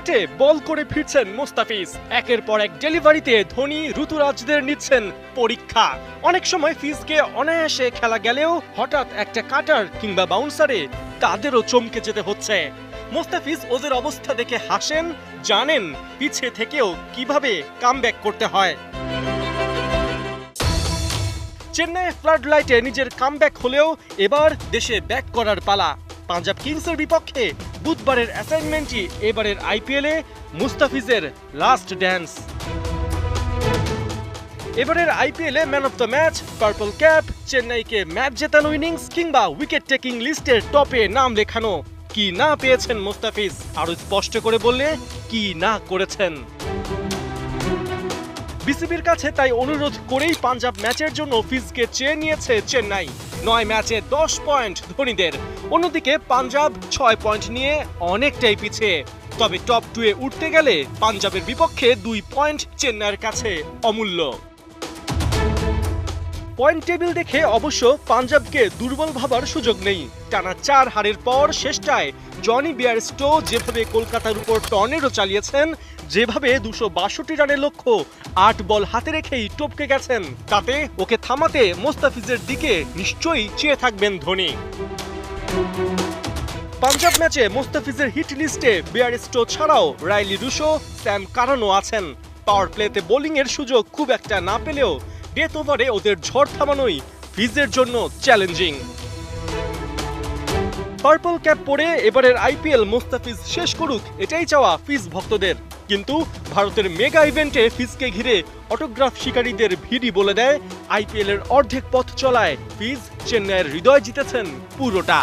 হেঁটে বল করে ফিরছেন মুস্তাফিজ। একের পর এক ডেলিভারিতে ধোনি ঋতুরাজদের নিচ্ছেন পরীক্ষা। অনেক সময় ফিজকে অনায়াসে খেলা গেলেও হঠাৎ একটা কাটার কিংবা বাউন্সারে তাদেরও চমকে যেতে হচ্ছে। মুস্তাফিজ ওদের অবস্থা দেখে হাসেন, জানেন পিছে থেকেও কিভাবে কামব্যাক করতে হয়। চেন্নাই ফ্লাড লাইটে নিজের কামব্যাক হলেও এবার দেশে ব্যাক করার পালা। পাঞ্জাব কিংসের বিপক্ষে বুধবারের অ্যাসাইনমেন্টই এবারের আইপিএলে মুস্তাফিজের লাস্ট ড্যান্স। এবারের আইপিএলে man of the match, purple cap, চেন্নাইকে ম্যাচ জেতানো ইনিংস কিংবা উইকেট টেকিং লিস্টের টপে নাম লেখানো, কি না পেয়েছেন মুস্তাফিজ, আরো স্পষ্ট করে বললে কি না করেছেন। বিসিবির কাছে তাই অনুরোধ করেই পাঞ্জাব ম্যাচের জন্য ফিজকে চেয়ে নিয়েছে চেন্নাই। 9 ম্যাচে 10 পয়েন্ট ধোনিদের। অন্যদিকে পাঞ্জাব 6 পয়েন্ট নিয়ে অনেকটাই পিছিয়ে। তবে টপ 2 এ উঠতে গেলে পাঞ্জাবের বিপক্ষে 2 পয়েন্ট চেন্নাইয়ের কাছে অমূল্য। পয়েন্ট টেবিল দেখে অবশ্য পাঞ্জাবকে দুর্বল ভাবার সুযোগ নেই। টানা 4 হারের পর শেষটায় জনি বিয়ারস্টো যেভাবে কলকাতার উপর টর্নেডো চালিয়েছেন, যেভাবে 262 রানের লক্ষ্য 8 বল হাতে রেখেই টপকে গেছেন, তাতে ওকে থামাতে মোস্তাফিজের দিকে নিশ্চয়ই চেয়ে থাকবেন ধোনি। পাঞ্জাব ম্যাচে মোস্তাফিজের হিট লিস্টে বিয়ারস্টো ছাড়াও রাইলি রুশো, স্যাম কারানো আছেন। পাওয়ার প্লেতে বোলিংয়ের সুযোগ খুব একটা না পেলেও ডেথ ওভারে ওদের ঝড় থামানোই ফিজের জন্য চ্যালেঞ্জিং। পার্পল ক্যাপ পরে এবারের আইপিএল মুস্তাফিজ শেষ করুক, এটাই চাওয়া ফিজ ভক্তদের। কিন্তু ভারতের মেগা ইভেন্টে ফিজকে ঘিরে অটোগ্রাফ শিকারীদের ভিড়ই বলে দেয় আইপিএলের অর্ধেক পথ চলায় ফিজ চেন্নাইয়ের হৃদয় জিতেছেন পুরোটা।